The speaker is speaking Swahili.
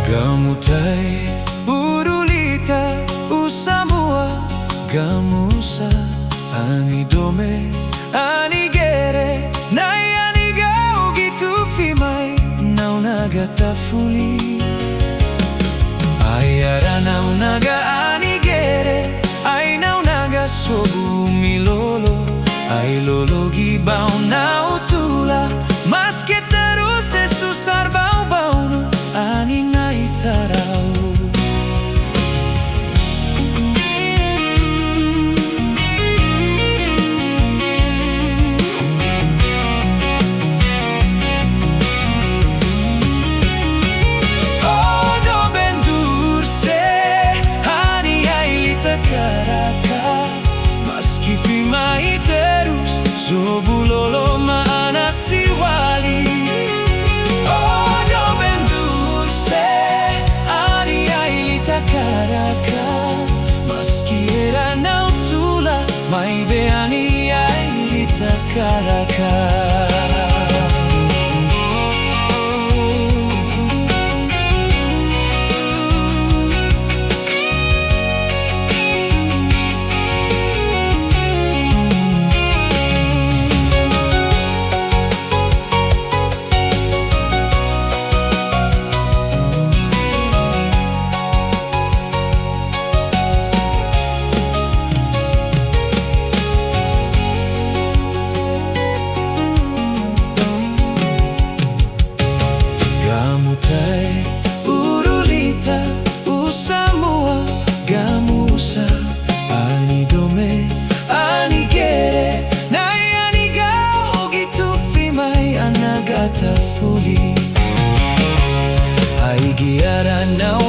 Gamutai urulita usamua gamusa anidome anigere nai anigao gitu fimai naunaga tafuli ayara naunaga anigere ai naunaga sobu milolo ai lolo gibau nautula mas que terus susar bau-bau no ani naitarau Oh Doben Durce ani ailita karaka maski fimai terus sobulolo maana siwali Oh Doben Durce ani ailita karaka maski era nautula mai be ani ailita karaka Gamutai urulita usamua gamusa anidome anigere nai anigao gitu fimai anagata fuli ai giara nau